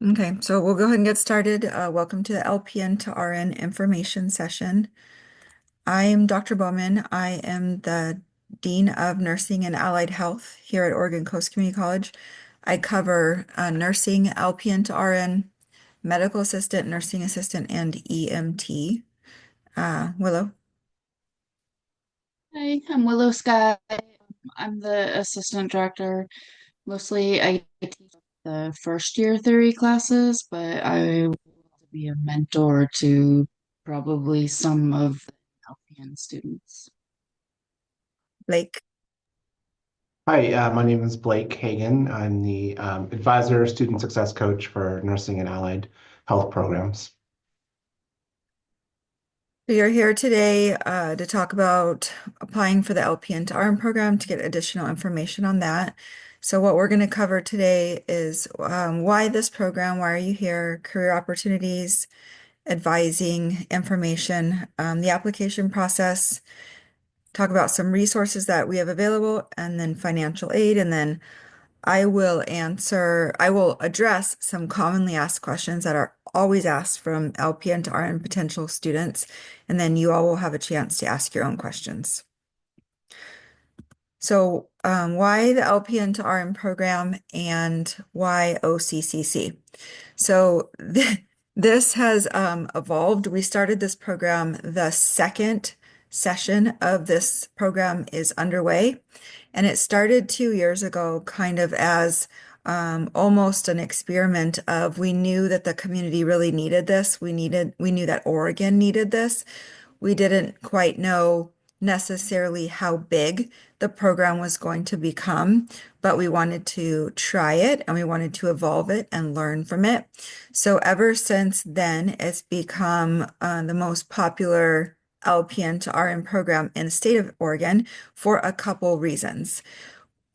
Okay, so we'll go ahead and get started. Welcome to the LPN to RN information session. I am Dr. Bowman. I am the Dean of Nursing and Allied Health here at Oregon Coast Community College. I cover nursing, LPN to RN, medical assistant, nursing assistant, and EMT. Willow. Hi, I'm Willow Sky. I'm the assistant director. Mostly I teach the first year theory classes, but I will be a mentor to probably some of the LPN students. Blake. Hi, my name is Blake Hagan. I'm the advisor, student success coach for nursing and allied health programs. So you're here today to talk about applying for the LPN to RN program to get additional information on that. So what we're going to cover today is why this program, why are you here, career opportunities, advising information, the application process, talk about some resources that we have available, and then financial aid, and then I will address some commonly asked questions that are always asked from LPN to RN potential students, and then you all will have a chance to ask your own questions. So, why the LPN to RN program and why OCCC? So, this has evolved. We started this program, the second session of this program is underway. And it started 2 years ago, kind of as almost an experiment of we knew that the community really needed this. We knew that Oregon needed this. We didn't quite know necessarily how big the program was going to become, but we wanted to try it and we wanted to evolve it and learn from it. So ever since then, it's become the most popular LPN to RN program in the state of Oregon for a couple reasons.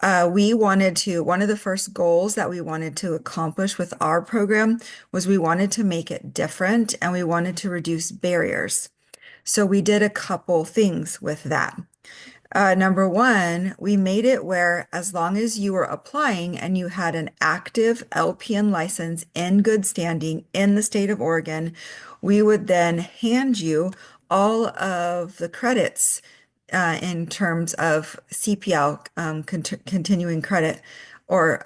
One of the first goals that we wanted to accomplish with our program was we wanted to make it different and we wanted to reduce barriers. So we did a couple things with that. Number one, we made it where as long as you were applying and you had an active LPN license in good standing in the state of Oregon, we would then hand you all of the credits in terms of CPL, continuing credit, or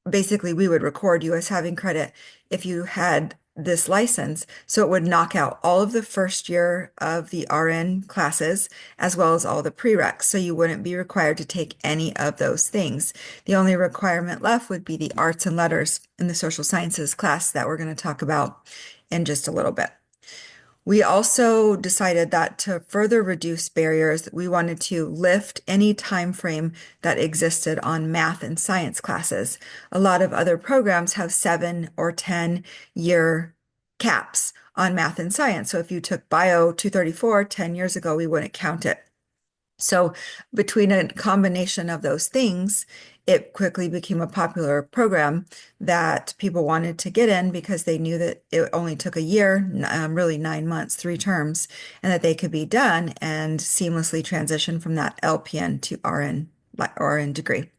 basically we would record you as having credit if you had this license. So it would knock out all of the first year of the RN classes as well as all the prereqs. So you wouldn't be required to take any of those things. The only requirement left would be the arts and letters in the social sciences class that we're going to talk about in just a little bit. We also decided that to further reduce barriers, we wanted to lift any time frame that existed on math and science classes. A lot of other programs have 7 or 10 year caps on math and science. So if you took Bio 234 10 years ago, we wouldn't count it. So between a combination of those things, it quickly became a popular program that people wanted to get in because they knew that it only took a year, really 9 months, 3 terms, and that they could be done and seamlessly transition from that LPN to RN degree.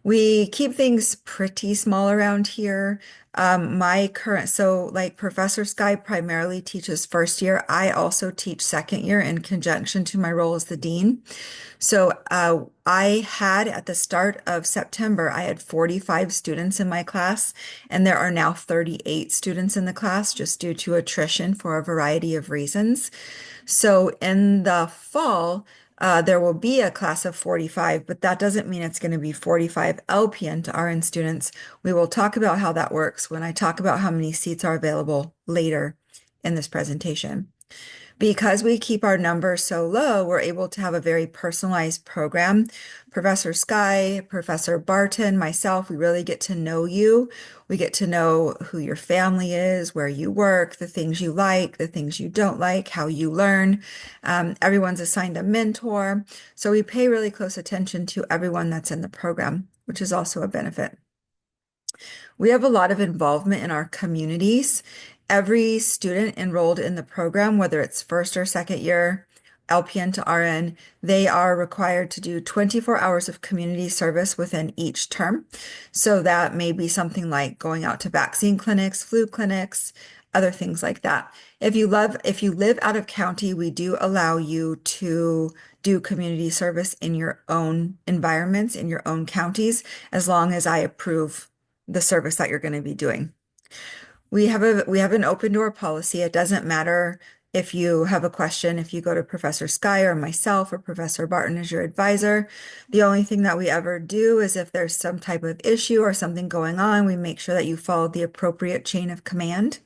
We keep things pretty small around here. So like Professor Sky primarily teaches first year. I also teach second year in conjunction to my role as the dean. So I had at the start of September, I had 45 students in my class, and there are now 38 students in the class just due to attrition for a variety of reasons. So in the fall, there will be a class of 45, but that doesn't mean it's going to be 45 LPN to RN students. We will talk about how that works when I talk about how many seats are available later in this presentation. Because we keep our numbers so low, we're able to have a very personalized program. Professor Sky, Professor Barton, myself, we really get to know you. We get to know who your family is, where you work, the things you like, the things you don't like, how you learn. Everyone's assigned a mentor. So we pay really close attention to everyone that's in the program, which is also a benefit. We have a lot of involvement in our communities. Every student enrolled in the program, whether it's first or second year, LPN to RN, they are required to do 24 hours of community service within each term. So that may be something like going out to vaccine clinics, flu clinics, other things like that. If you live out of county, we do allow you to do community service in your own environments, in your own counties, as long as I approve the service that you're going to be doing. We have an open door policy. It doesn't matter if you have a question, if you go to Professor Sky or myself or Professor Barton as your advisor. The only thing that we ever do is if there's some type of issue or something going on, we make sure that you follow the appropriate chain of command.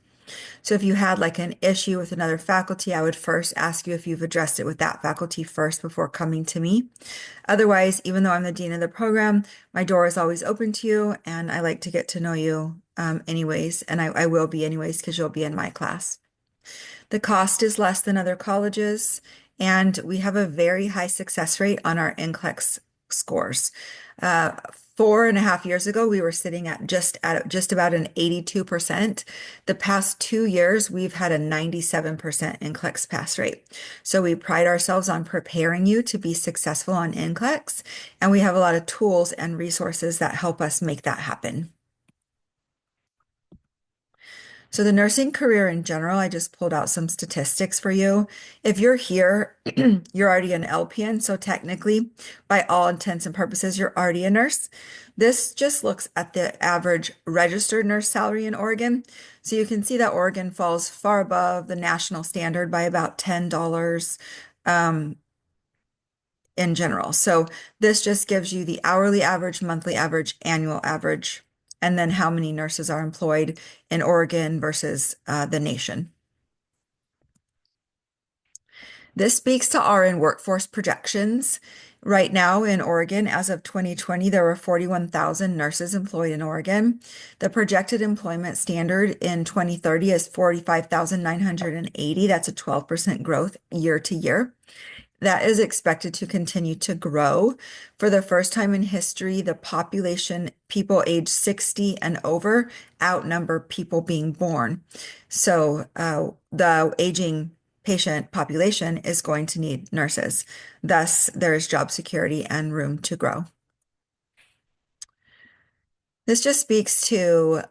So if you had like an issue with another faculty, I would first ask you if you've addressed it with that faculty first before coming to me. Otherwise, even though I'm the dean of the program, my door is always open to you, and I like to get to know you anyways, and I will be anyways because you'll be in my class. The cost is less than other colleges, and we have a very high success rate on our NCLEX scores. 4.5 years ago, we were sitting at just about an 82%. The past 2 years, we've had a 97% NCLEX pass rate. So we pride ourselves on preparing you to be successful on NCLEX, and we have a lot of tools and resources that help us make that happen. So the nursing career in general, I just pulled out some statistics for you. If you're here, you're already an LPN, so technically, by all intents and purposes, you're already a nurse. This just looks at the average registered nurse salary in Oregon. So you can see that Oregon falls far above the national standard by about $10 in general. So this just gives you the hourly average, monthly average, annual average, and then how many nurses are employed in Oregon versus the nation. This speaks to RN workforce projections. Right now in Oregon, as of 2020, there were 41,000 nurses employed in Oregon. The projected employment standard in 2030 is 45,980. That's a 12% growth year to year. That is expected to continue to grow. For the first time in history, the population, people age 60 and over, outnumber people being born. So the aging patient population is going to need nurses. Thus, there is job security and room to grow. This just speaks to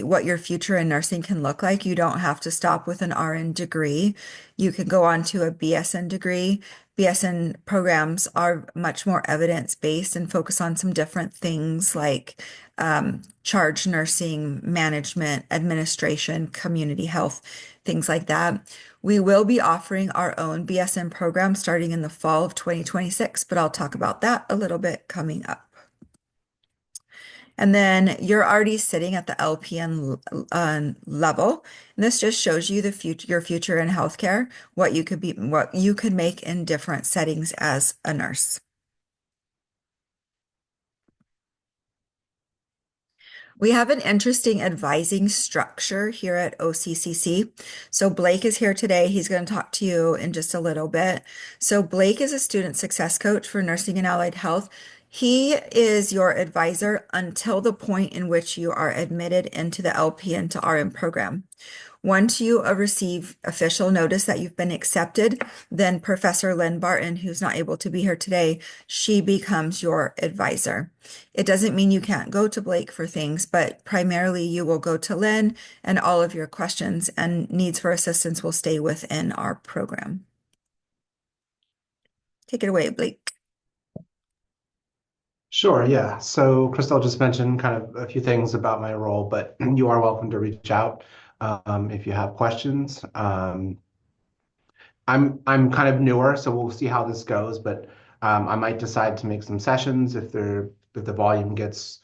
what your future in nursing can look like. You don't have to stop with an RN degree. You can go on to a BSN degree. BSN programs are much more evidence-based and focus on some different things like charge nursing, management, administration, community health, things like that. We will be offering our own BSN program starting in the fall of 2026, but I'll talk about that a little bit coming up. And then you're already sitting at the LPN level. And this just shows you your future in healthcare, what you could make in different settings as a nurse. We have an interesting advising structure here at OCCC. So Blake is here today. He's going to talk to you in just a little bit. So Blake is a student success coach for nursing and allied health. He is your advisor until the point in which you are admitted into the LPN to RN program. Once you receive official notice that you've been accepted, then Professor Lynn Barton, who's not able to be here today, she becomes your advisor. It doesn't mean you can't go to Blake for things, but primarily you will go to Lynn, and all of your questions and needs for assistance will stay within our program. Take it away, Blake. Sure, yeah. So Christelle just mentioned kind of a few things about my role, but you are welcome to reach out if you have questions. I'm kind of newer, so we'll see how this goes, but I might decide to make some sessions if the volume gets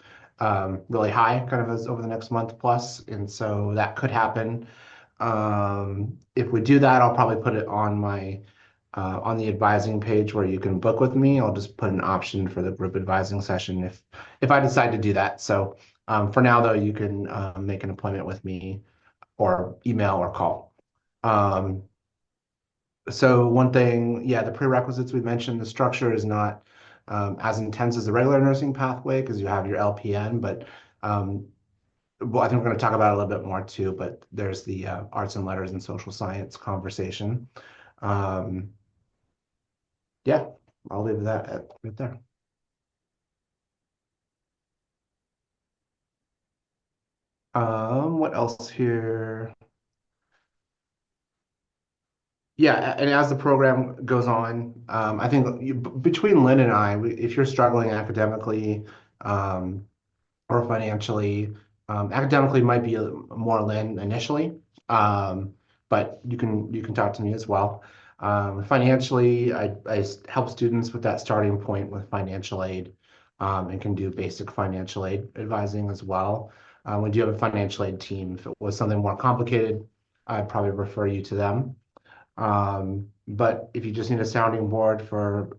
really high, kind of as over the next month plus, and so that could happen. If we do that, I'll probably put it on my on the advising page where you can book with me. I'll just put an option for the group advising session if I decide to do that. So for now, though, you can make an appointment with me or email or call. So one thing, yeah, the prerequisites we mentioned, the structure is not as intense as the regular nursing pathway because you have your LPN, but well, I think we're going to talk about it a little bit more too, but there's the arts and letters and social science conversation. Yeah, I'll leave that right there. What else here? Yeah, and as the program goes on, I think between Lynn and I, if you're struggling academically, um, or financially. Academically might be more Lynn initially, but you can talk to me as well. Financially, I help students with that starting point with financial aid, and can do basic financial aid advising as well. We do have a financial aid team. If it was something more complicated, I'd probably refer you to them. But if you just need a sounding board for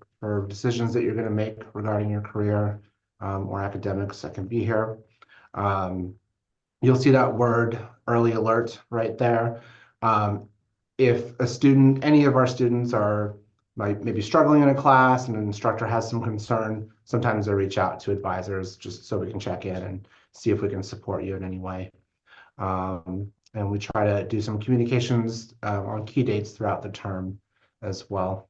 decisions that you're going to make regarding your career, or academics, I can be here. Um, you'll see that word early alert right there. Um, if any of our students are maybe struggling in a class and an instructor has some concern, sometimes they reach out to advisors just so we can check in and see if we can support you in any way. And we try to do some communications on key dates throughout the term as well.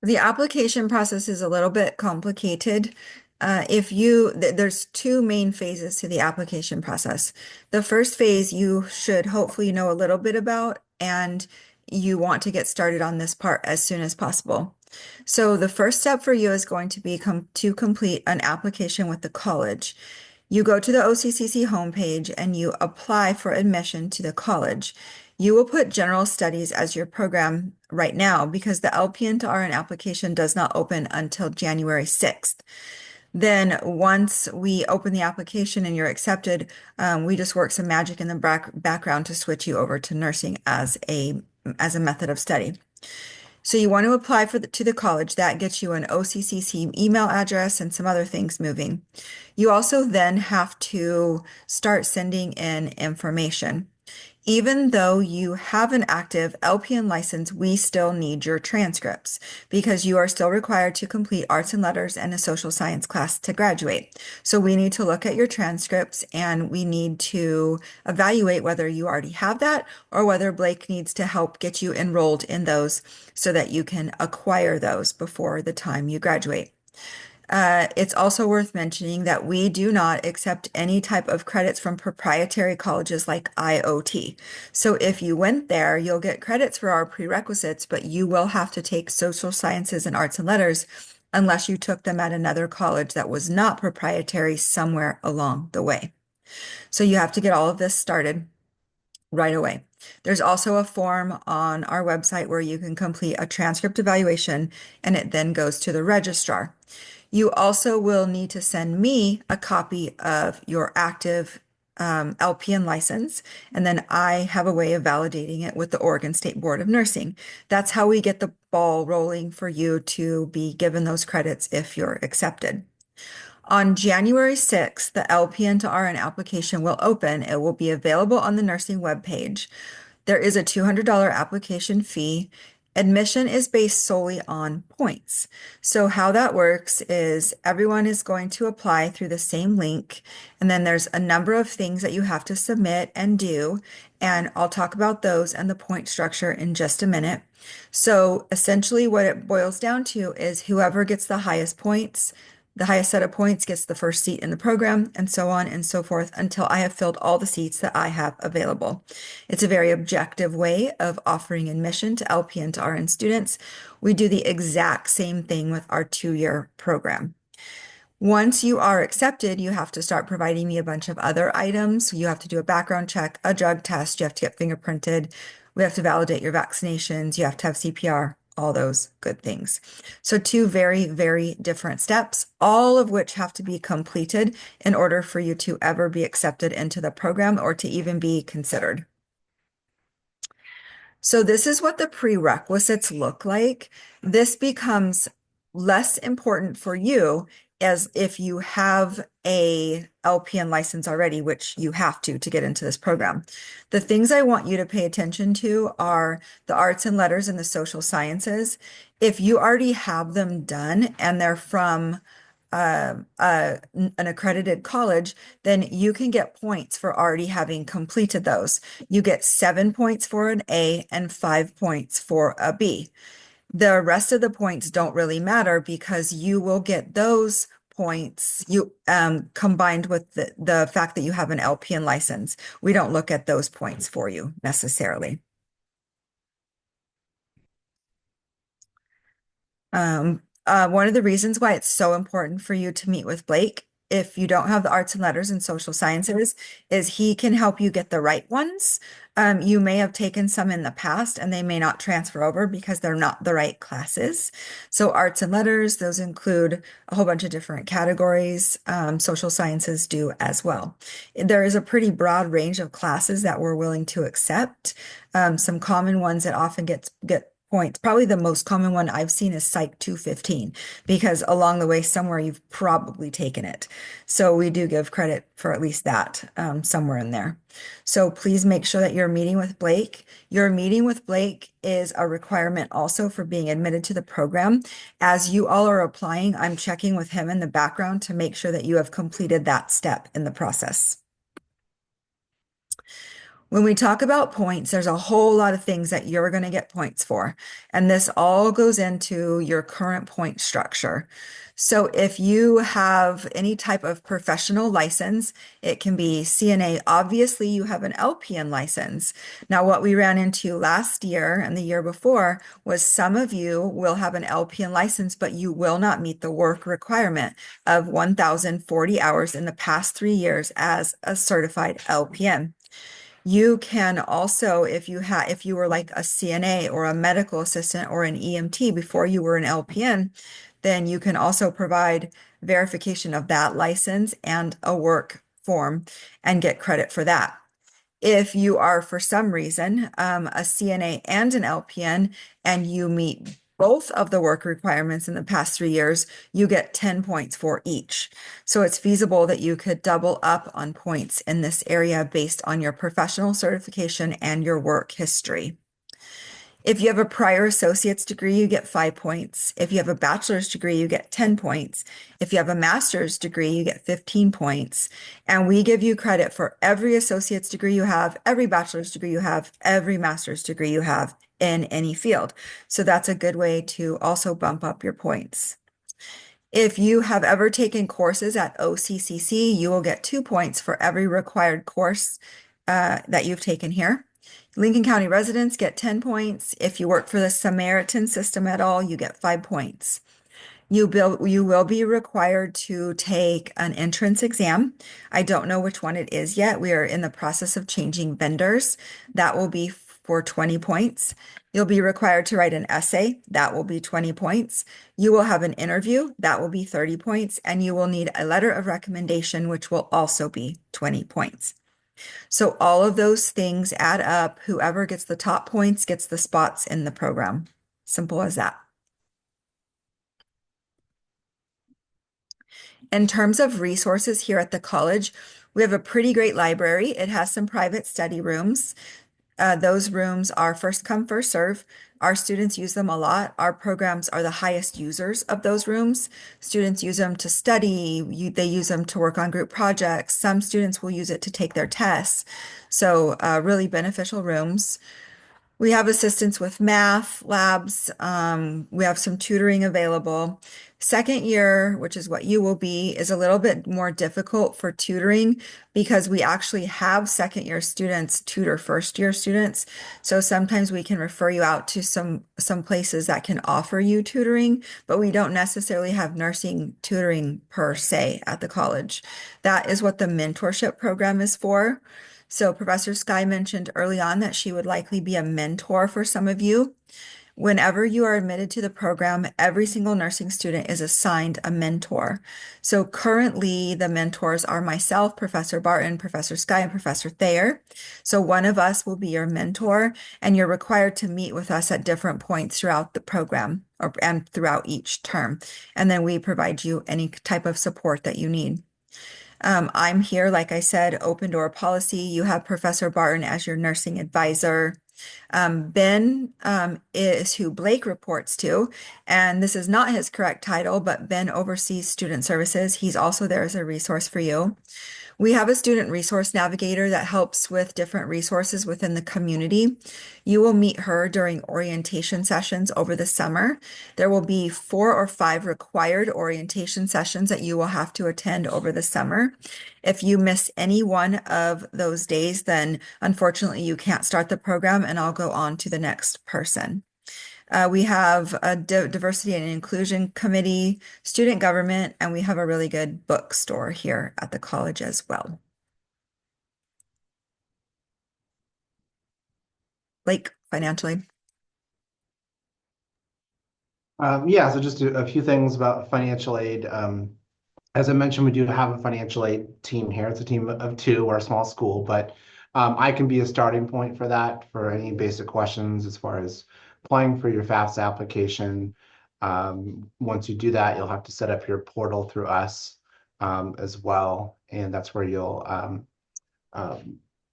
The application process is a little bit complicated. There's two main phases to the application process. The first phase you should hopefully know a little bit about, and you want to get started on this part as soon as possible. So the first step for you is going to be to complete an application with the college. You go to the OCCC homepage and you apply for admission to the college. You will put general studies as your program right now because the LPN-to-RN application does not open until January 6th. Then once we open the application and you're accepted, we just work some magic in the background to switch you over to nursing as a method of study. So you want to apply to the college. That gets you an OCCC email address and some other things moving. You also then have to start sending in information. Even though you have an active LPN license, we still need your transcripts because you are still required to complete arts and letters and a social science class to graduate. So we need to look at your transcripts and we need to evaluate whether you already have that or whether Blake needs to help get you enrolled in those so that you can acquire those before the time you graduate. It's also worth mentioning that we do not accept any type of credits from proprietary colleges like IOT. So if you went there, you'll get credits for our prerequisites, but you will have to take social sciences and arts and letters unless you took them at another college that was not proprietary somewhere along the way. So you have to get all of this started right away. There's also a form on our website where you can complete a transcript evaluation and it then goes to the registrar. You also will need to send me a copy of your active LPN license, and then I have a way of validating it with the Oregon State Board of Nursing. That's how we get the ball rolling for you to be given those credits if you're accepted. On January 6th, the LPN-to-RN application will open. It will be available on the nursing webpage. There is a $200 application fee. Admission is based solely on points. So how that works is everyone is going to apply through the same link, and then there's a number of things that you have to submit and do, and I'll talk about those and the point structure in just a minute. So essentially what it boils down to is whoever gets the highest points, the highest set of points gets the first seat in the program, and so on and so forth until I have filled all the seats that I have available. It's a very objective way of offering admission to LPN-to-RN students. We do the exact same thing with our 2-year program. Once you are accepted, you have to start providing me a bunch of other items. You have to do a background check, a drug test, you have to get fingerprinted, we have to validate your vaccinations, you have to have CPR, all those good things. So 2 very, very different steps, all of which have to be completed in order for you to ever be accepted into the program or to even be considered. So this is what the prerequisites look like. This becomes less important for you as if you have a LPN license already, which you have to get into this program. The things I want you to pay attention to are the arts and letters and the social sciences. If you already have them done and they're from an accredited college, then you can get points for already having completed those. You get 7 points for an A and 5 points for a B. The rest of the points don't really matter because you will get those points you combined with the fact that you have an LPN license. We don't look at those points for you necessarily. One of the reasons why it's so important for you to meet with Blake, if you don't have the arts and letters and social sciences, is he can help you get the right ones. You may have taken some in the past and they may not transfer over because they're not the right classes. So arts and letters, those include a whole bunch of different categories. Social sciences do as well. There is a pretty broad range of classes that we're willing to accept. Some common ones that often get points. Probably the most common one I've seen is Psych 215 because along the way somewhere you've probably taken it. So we do give credit for at least that somewhere in there. So please make sure that you're meeting with Blake. Your meeting with Blake is a requirement also for being admitted to the program. As you all are applying, I'm checking with him in the background to make sure that you have completed that step in the process. When we talk about points, there's a whole lot of things that you're going to get points for. And this all goes into your current point structure. So if you have any type of professional license, it can be CNA. Obviously, you have an LPN license. Now, what we ran into last year and the year before was some of you will have an LPN license, but you will not meet the work requirement of 1,040 hours in the past 3 years as a certified LPN. You can also, if you were like a CNA or a medical assistant or an EMT before you were an LPN, then you can also provide verification of that license and a work form and get credit for that. If you are, for some reason, a CNA and an LPN, and you meet both of the work requirements in the past 3 years, you get 10 points for each. So it's feasible that you could double up on points in this area based on your professional certification and your work history. If you have a prior associate's degree, you get 5 points. If you have a bachelor's degree, you get 10 points. If you have a master's degree, you get 15 points. And we give you credit for every associate's degree you have, every bachelor's degree you have, every master's degree you have in any field. So that's a good way to also bump up your points. If you have ever taken courses at OCCC, you will get 2 points for every required course that you've taken here. Lincoln County residents get 10 points. If you work for the Samaritan system at all, you get 5 points. You will be required to take an entrance exam. I don't know which one it is yet. We are in the process of changing vendors. That will be for 20 points. You'll be required to write an essay. That will be 20 points. You will have an interview. That will be 30 points. And you will need a letter of recommendation, which will also be 20 points. So all of those things add up. Whoever gets the top points gets the spots in the program. Simple as that. In terms of resources here at the college, we have a pretty great library. It has some private study rooms. Those rooms are first come, first serve. Our students use them a lot. Our programs are the highest users of those rooms. Students use them to study. They use them to work on group projects. Some students will use it to take their tests. So really beneficial rooms. We have assistance with math, labs. We have some tutoring available. Second year, which is what you will be, is a little bit more difficult for tutoring because we actually have second year students tutor first year students. So sometimes we can refer you out to some places that can offer you tutoring, but we don't necessarily have nursing tutoring per se at the college. That is what the mentorship program is for. So Professor Sky mentioned early on that she would likely be a mentor for some of you. Whenever you are admitted to the program, every single nursing student is assigned a mentor. So currently the mentors are myself, Professor Barton, Professor Sky, and Professor Thayer. So one of us will be your mentor, and you're required to meet with us at different points throughout the program and throughout each term. And then we provide you any type of support that you need. I'm here, like I said, open door policy. You have Professor Barton as your nursing advisor. Ben is who Blake reports to, and this is not his correct title, but Ben oversees student services. He's also there as a resource for you. We have a student resource navigator that helps with different resources within the community. You will meet her during orientation sessions over the summer. There will be 4 or 5 required orientation sessions that you will have to attend over the summer. If you miss any one of those days, then unfortunately you can't start the program and I'll go on to the next person. We have a diversity and inclusion committee, student government, and we have a really good bookstore here at the college as well. Like financially. Yeah, so just a few things about financial aid. As I mentioned, we do have a financial aid team here. It's a team of 2. We're a small school, but I can be a starting point for that for any basic questions as far as applying for your FAFSA application. Once you do that, you'll have to set up your portal through us as well, and that's where you'll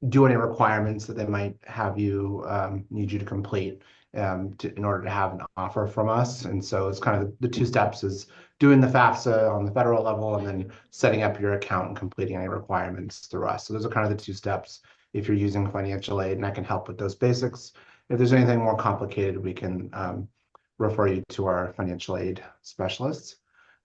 do any requirements that they might have you need you to complete in order to have an offer from us. And so it's kind of the 2 steps is doing the FAFSA on the federal level and then setting up your account and completing any requirements through us. So those are kind of the 2 steps if you're using financial aid, and I can help with those basics. If there's anything more complicated, we can refer you to our financial aid specialists.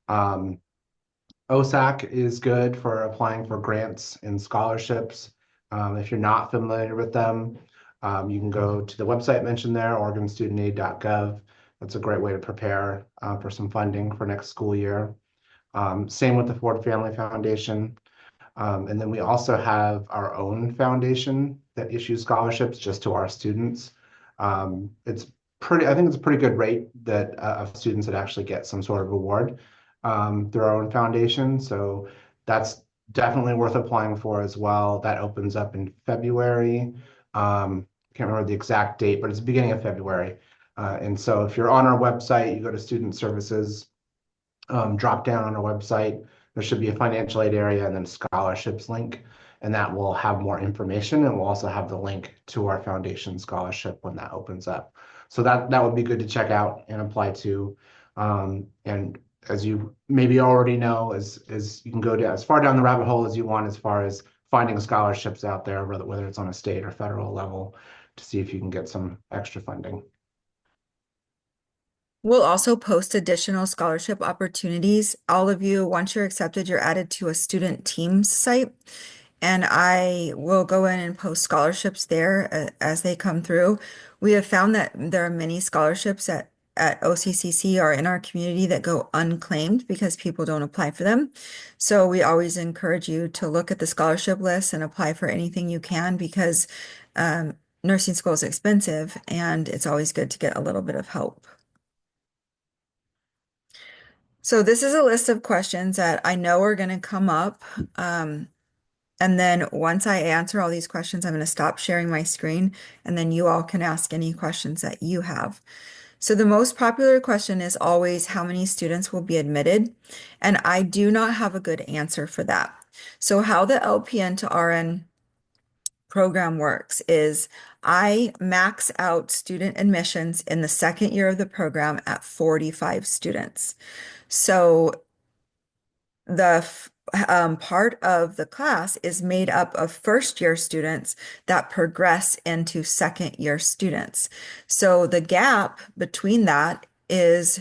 OSAC is good for applying for grants and scholarships. If you're not familiar with them, you can go to the website mentioned there, oregonstudentaid.gov. That's a great way to prepare for some funding for next school year. Same with the Ford Family Foundation. And then we also have our own foundation that issues scholarships just to our students. I think it's a pretty good rate that of students that actually get some sort of award through our own foundation. So that's definitely worth applying for as well. That opens up in February. Can't remember the exact date, but it's the beginning of February. And so if you're on our website, you go to student services, drop down on our website, there should be a financial aid area and then scholarships link, and that will have more information, and we'll also have the link to our foundation scholarship when that opens up. So that would be good to check out and apply to. And as you maybe already know, is you can go down as far down the rabbit hole as you want as far as finding scholarships out there, whether it's on a state or federal level, to see if you can get some extra funding. We'll also post additional scholarship opportunities. All of you, once you're accepted, you're added to a student teams site. And I will go in and post scholarships there as they come through. We have found that there are many scholarships at OCCC or in our community that go unclaimed because people don't apply for them. So we always encourage you to look at the scholarship list and apply for anything you can because nursing school is expensive and it's always good to get a little bit of help. So this is a list of questions that I know are going to come up. And then once I answer all these questions, I'm going to stop sharing my screen and then you all can ask any questions that you have. So the most popular question is always how many students will be admitted? And I do not have a good answer for that. So how the LPN to RN program works is I max out student admissions in the second year of the program at 45 students. So the part of the class is made up of first year students that progress into second year students. So the gap between that is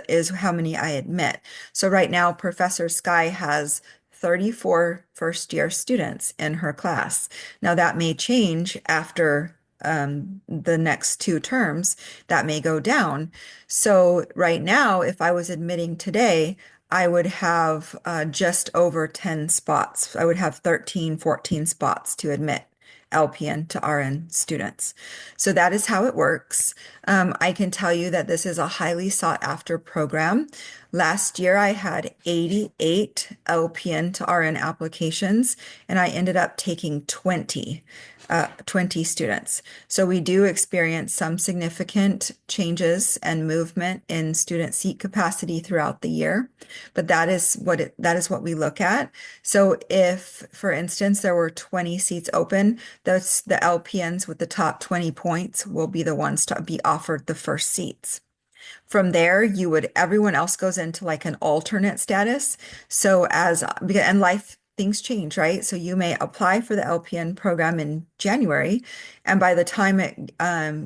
is how many I admit. So right now, Professor Sky has 34 first year students in her class. Now that may change after the next 2 terms, that may go down. So right now, if I was admitting today, I would have just over 10 spots. I would have 13, 14 spots to admit LPN to RN students. So that is how it works. I can tell you that this is a highly sought after program. Last year, I had 88 LPN to RN applications, and I ended up taking 20. 20 students. So we do experience some significant changes and movement in student seat capacity throughout the year, but that is what we look at. So if, for instance, there were 20 seats open, those the LPNs with the top 20 points will be the ones to be offered the first seats. From there, everyone else goes into like an alternate status. So and life things change, right? So you may apply for the LPN program in January, and by the time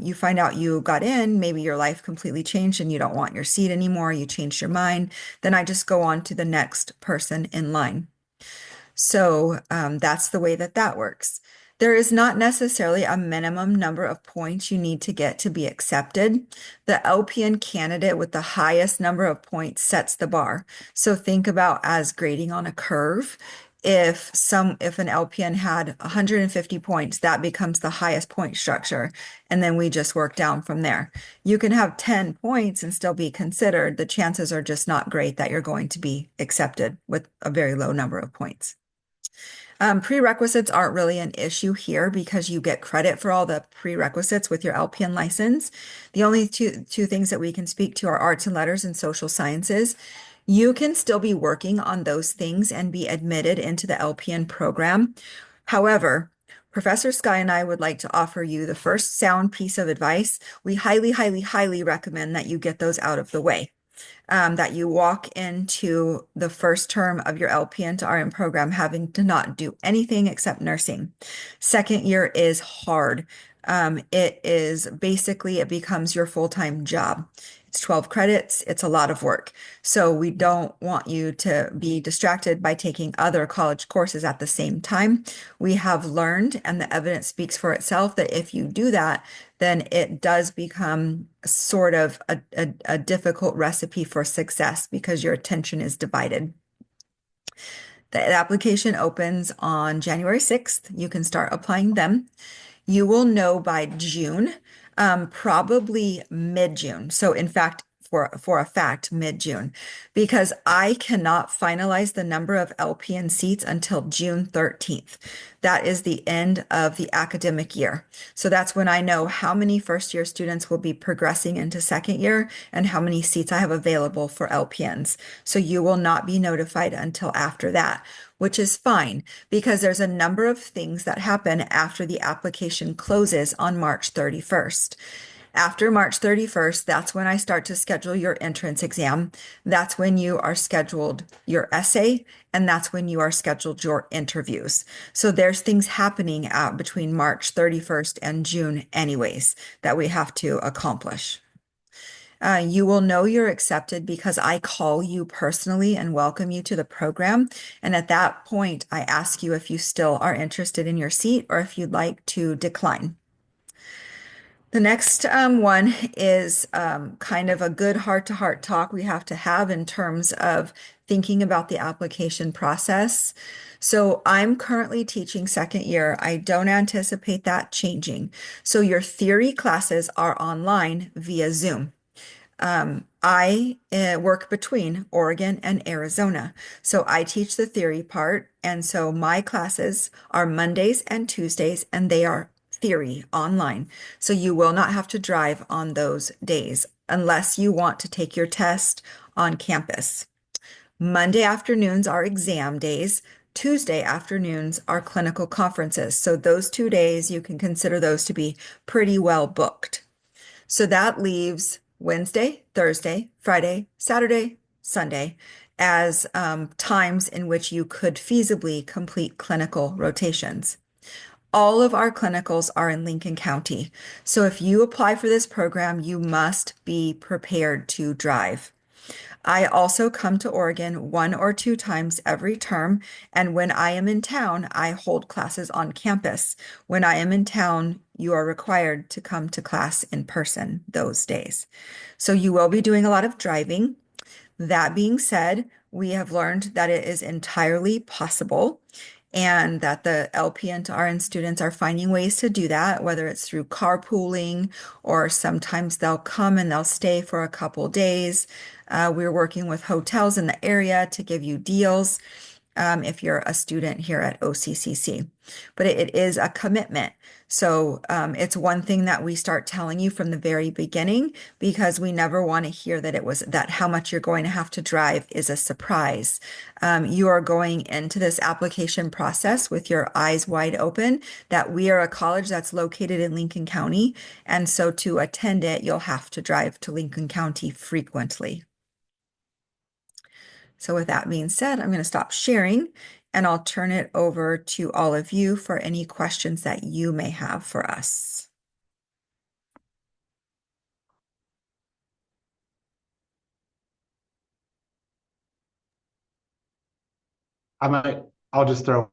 you find out you got in, maybe your life completely changed and you don't want your seat anymore, you changed your mind, then I just go on to the next person in line. So that's the way that that works. There is not necessarily a minimum number of points you need to get to be accepted. The LPN candidate with the highest number of points sets the bar. So think about as grading on a curve. If an LPN had 150 points, that becomes the highest point structure. And then we just work down from there. You can have 10 points and still be considered. The chances are just not great that you're going to be accepted with a very low number of points. Prerequisites aren't really an issue here because you get credit for all the prerequisites with your LPN license. The only two things that we can speak to are arts and letters and social sciences. You can still be working on those things and be admitted into the LPN program. However, Professor Sky and I would like to offer you the first sound piece of advice. We highly, highly, highly recommend that you get those out of the way. That you walk into the first term of your LPN-to-RN program having to not do anything except nursing. Second year is hard. It becomes your full-time job. It's 12 credits. It's a lot of work. So we don't want you to be distracted by taking other college courses at the same time. We have learned, and the evidence speaks for itself, that if you do that, then it does become sort of a difficult recipe for success because your attention is divided. The application opens on January 6th. You can start applying them. You will know by June, probably mid-June. So in fact, for a fact, mid-June, because I cannot finalize the number of LPN seats until June 13th. That is the end of the academic year. So that's when I know how many first-year students will be progressing into second year and how many seats I have available for LPNs. So you will not be notified until after that, which is fine because there's a number of things that happen after the application closes on March 31st. After March 31st, that's when I start to schedule your entrance exam. That's when you are scheduled your essay, and that's when you are scheduled your interviews. So there's things happening out between March 31st and June anyways that we have to accomplish. You will know you're accepted because I call you personally and welcome you to the program. And at that point, I ask you if you still are interested in your seat or if you'd like to decline. The next one is kind of a good heart-to-heart talk we have to have in terms of thinking about the application process. So I'm currently teaching second year. I don't anticipate that changing. So your theory classes are online via Zoom. I work between Oregon and Arizona. So I teach the theory part. And so my classes are Mondays and Tuesdays, and they are theory online. So you will not have to drive on those days unless you want to take your test on campus. Monday afternoons are exam days. Tuesday afternoons are clinical conferences. So those 2 days, you can consider those to be pretty well booked. So that leaves Wednesday, Thursday, Friday, Saturday, Sunday as times in which you could feasibly complete clinical rotations. All of our clinicals are in Lincoln County. So if you apply for this program, you must be prepared to drive. I also come to Oregon 1 or 2 times every term, and when I am in town, I hold classes on campus. When I am in town, you are required to come to class in person those days. So you will be doing a lot of driving. That being said, we have learned that it is entirely possible and that the LPN to RN students are finding ways to do that, whether it's through carpooling or sometimes they'll come and they'll stay for a couple days. We're working with hotels in the area to give you deals. if you're a student here at OCCC. But it is a commitment. So it's one thing that we start telling you from the very beginning because we never want to hear that it was that how much you're going to have to drive is a surprise. You are going into this application process with your eyes wide open that we are a college that's located in Lincoln County. And so to attend it, you'll have to drive to Lincoln County frequently. So with that being said, I'm going to stop sharing and I'll turn it over to all of you for any questions that you may have for us. I'll just throw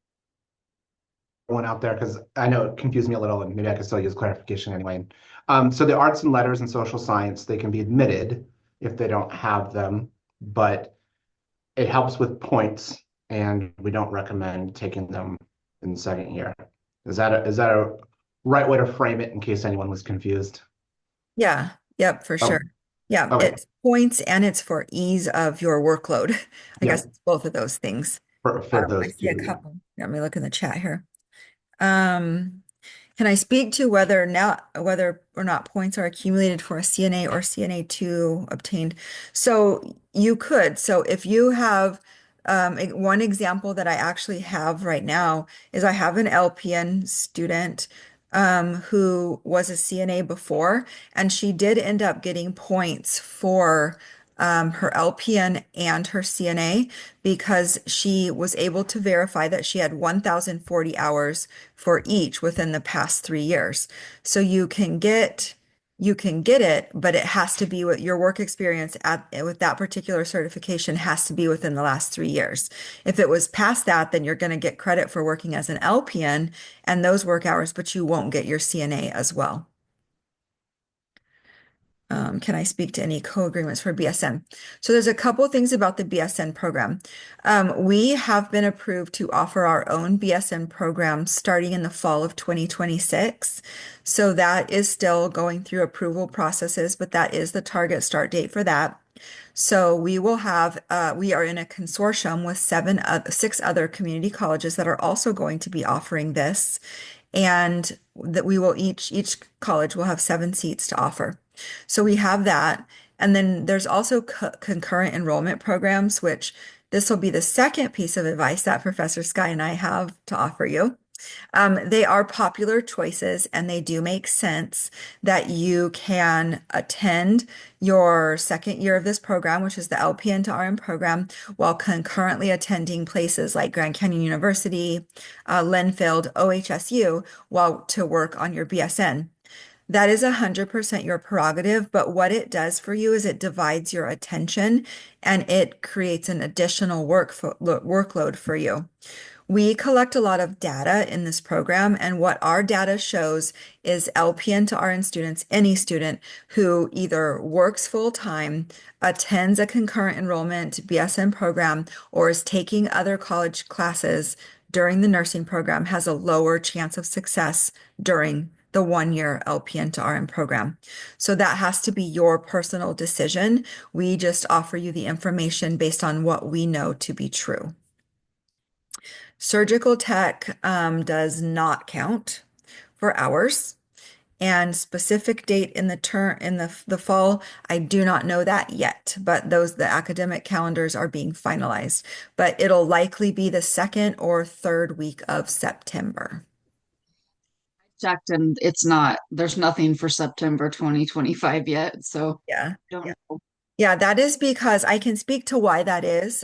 one out there because I know it confused me a little and maybe I could still use clarification anyway. So the arts and letters and social science, they can be admitted if they don't have them, but it helps with points and we don't recommend taking them in the second year. Is that a right way to frame it in case anyone was confused? Yeah, yep, for sure. Oh, Yeah, okay. it's points and it's for ease of your workload. I guess Yep. it's both of those things. For I those see a two. couple. Let me look in the chat here. Um, can I speak to whether or not points are accumulated for a CNA or CNA2 obtained? So you could. So if you have one example that I actually have right now is I have an LPN student who was a CNA before, and she did end up getting points for her LPN and her CNA because she was able to verify that she had 1,040 hours for each within the past 3 years. So you can get it, but it has to be what your work experience with that particular certification has to be within the last 3 years. If it was past that, then you're going to get credit for working as an LPN and those work hours, but you won't get your CNA as well. Can I speak to any co-agreements for BSN? So there's a couple things about the BSN program. We have been approved to offer our own BSN program starting in the fall of 2026. So that is still going through approval processes, but that is the target start date for that. So we are in a consortium with 6 other community colleges that are also going to be offering this, and that we will each college will have 7 seats to offer. So we have that. And then there's also concurrent enrollment programs, which this will be the second piece of advice that Professor Sky and I have to offer you. They are popular choices and they do make sense that you can attend your second year of this program, which is the LPN-to-RN program, while concurrently attending places like Grand Canyon University, Linfield, OHSU, while to work on your BSN. That is 100% your prerogative, but what it does for you is it divides your attention and it creates an additional workload for you. We collect a lot of data in this program, and what our data shows is LPN to RN students, any student who either works full time, attends a concurrent enrollment BSN program, or is taking other college classes during the nursing program has a lower chance of success during the 1 year LPN to RN program. So that has to be your personal decision. We just offer you the information based on what we know to be true. Surgical tech does not count for hours. And specific date in the fall, I do not know that yet, but the academic calendars are being finalized. But it'll likely be the second or third week of September. Checked and there's nothing for September 2025 yet. So Yeah. I don't know. Yeah, that is because I can speak to why that is.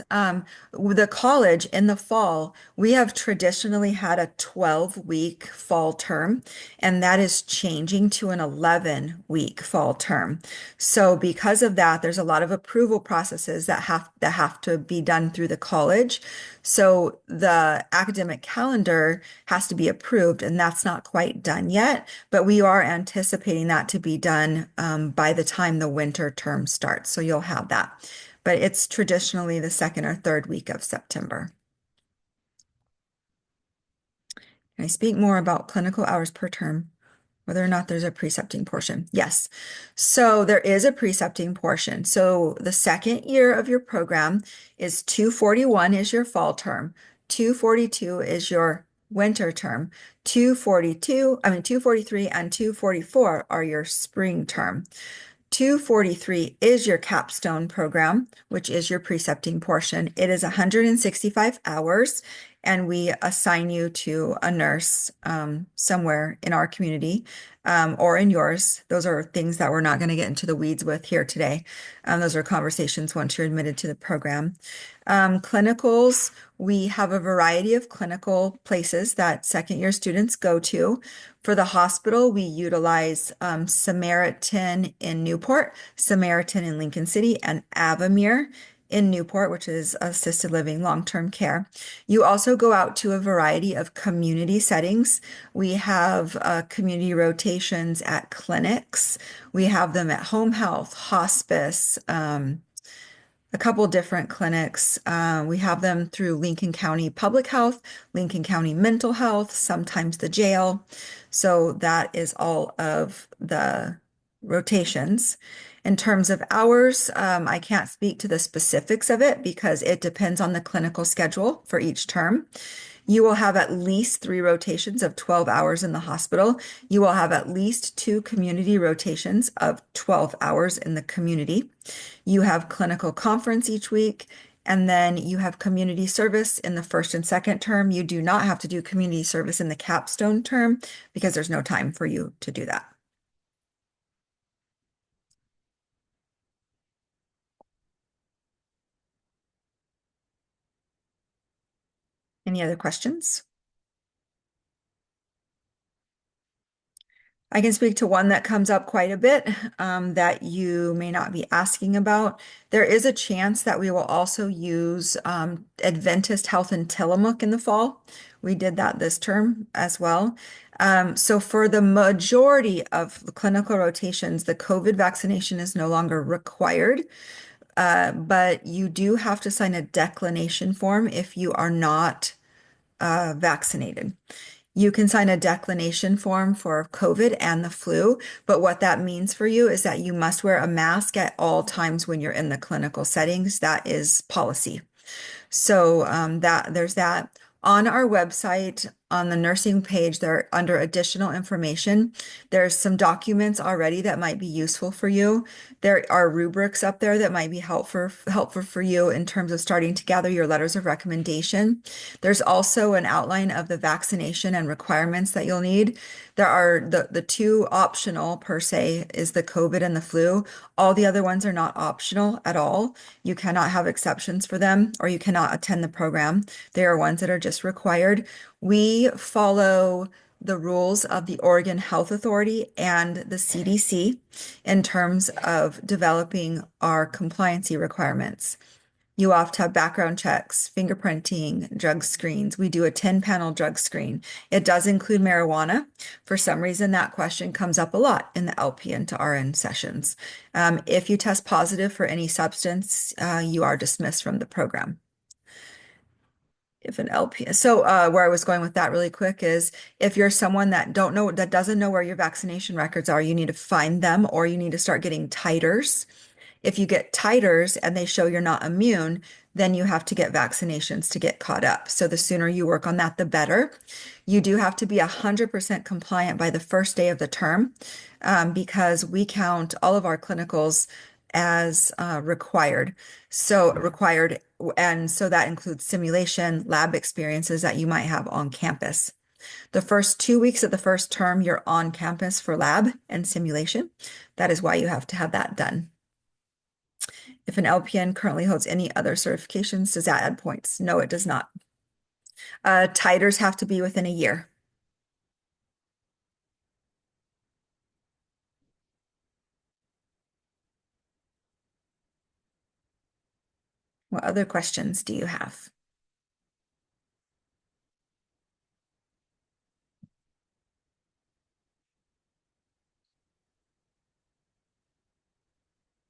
With the college in the fall, we have traditionally had a 12-week fall term, and that is changing to an 11-week fall term. So because of that, there's a lot of approval processes that have to be done through the college. So the academic calendar has to be approved, and that's not quite done yet, but we are anticipating that to be done by the time the winter term starts. So you'll have that. But it's traditionally the second or third week of September. Can I speak more about clinical hours per term? whether or not there's a precepting portion. Yes. So there is a precepting portion. So the second year of your program is 241 is your fall term, 242 is your winter term, 243 and 244 are your spring term. 243 is your capstone program, which is your precepting portion. It is 165 hours, and we assign you to a nurse somewhere in our community or in yours. Those are things that we're not going to get into the weeds with here today. Those are conversations once you're admitted to the program. Clinicals, we have a variety of clinical places that second year students go to. For the hospital, we utilize Samaritan in Newport, Samaritan in Lincoln City, and Avamere in Newport, which is assisted living long-term care. You also go out to a variety of community settings. We have community rotations at clinics. We have them at home health, hospice, a couple different clinics. We have them through Lincoln County Public Health, Lincoln County Mental Health, sometimes the jail. So that is all of the rotations. In terms of hours, I can't speak to the specifics of it because it depends on the clinical schedule for each term. You will have at least 3 rotations of 12 hours in the hospital. You will have at least 2 community rotations of 12 hours in the community. You have clinical conference each week, and then you have community service in the first and second term. You do not have to do community service in the capstone term because there's no time for you to do that. Any other questions? I can speak to one that comes up quite a bit that you may not be asking about. There is a chance that we will also use Adventist Health in Tillamook in the fall. We did that this term as well. So for the majority of the clinical rotations, the COVID vaccination is no longer required, but you do have to sign a declination form if you are not vaccinated. You can sign a declination form for COVID and the flu, but what that means for you is that you must wear a mask at all times when you're in the clinical settings. That is policy. So that there's that. On our website, on the nursing page, there under additional information, there's some documents already that might be useful for you. There are rubrics up there that might be helpful for you in terms of starting to gather your letters of recommendation. There's also an outline of the vaccination and requirements that you'll need. There are the 2 optional per se is the COVID and the flu. All the other ones are not optional at all. You cannot have exceptions for them, or you cannot attend the program. They are ones that are just required. We follow the rules of the Oregon Health Authority and the CDC in terms of developing our compliancy requirements. You have to have background checks, fingerprinting, drug screens. We do a 10-panel drug screen. It does include marijuana. For some reason, that question comes up a lot in the LPN-to-RN sessions. If you test positive for any substance, you are dismissed from the program. If an LP, so where I was going with that really quick is if you're someone that doesn't know where your vaccination records are, you need to find them or you need to start getting titers. If you get titers and they show you're not immune, then you have to get vaccinations to get caught up. So the sooner you work on that, the better. You do have to be 100% compliant by the first day of the term because we count all of our clinicals as required. And so that includes simulation, lab experiences that you might have on campus. The first 2 weeks of the first term, you're on campus for lab and simulation. That is why you have to have that done. If an LPN currently holds any other certifications, does that add points? No, it does not. Titers have to be within a year. What other questions do you have?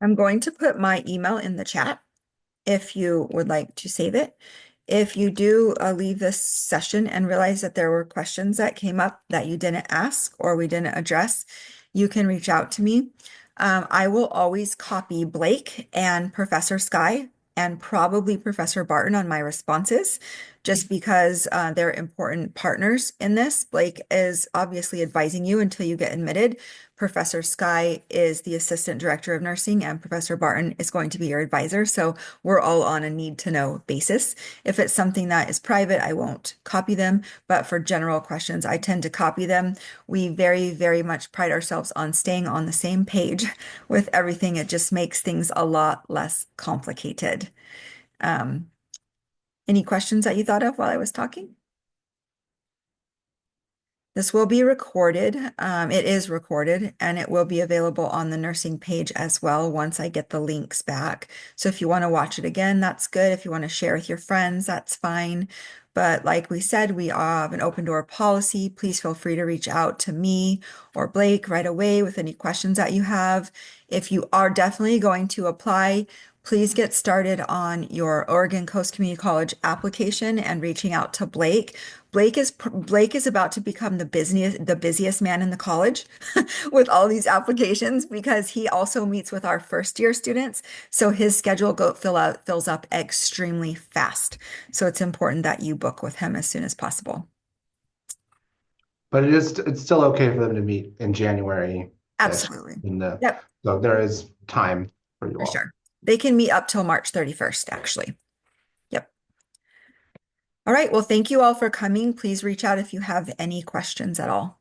I'm going to put my email in the chat if you would like to save it. If you do leave this session and realize that there were questions that came up that you didn't ask or we didn't address, you can reach out to me. I will always copy Blake and Professor Sky and probably Professor Barton on my responses, just because they're important partners in this. Blake is obviously advising you until you get admitted. Professor Sky is the assistant director of nursing, and Professor Barton is going to be your advisor. So we're all on a need to know basis. If it's something that is private, I won't copy them. But for general questions, I tend to copy them. We very, very much pride ourselves on staying on the same page with everything. It just makes things a lot less complicated. Um, any questions that you thought of while I was talking? This will be recorded. It is recorded and it will be available on the nursing page as well once I get the links back. So if you want to watch it again, that's good. If you want to share with your friends, that's fine. But like we said, we have an open door policy. Please feel free to reach out to me or Blake right away with any questions that you have. If you are definitely going to apply, please get started on your Oregon Coast Community College application and reaching out to Blake. Blake is about to become the busiest man in the college with all these applications because he also meets with our first year students. So his schedule fills up extremely fast. So it's important that you book with him as soon as possible. But it's still okay for them to meet in January-ish Absolutely. in the Yep, so there is time for you for all. sure. They can meet up till March 31st, actually. Yep. All right. Well, thank you all for coming. Please reach out if you have any questions at all.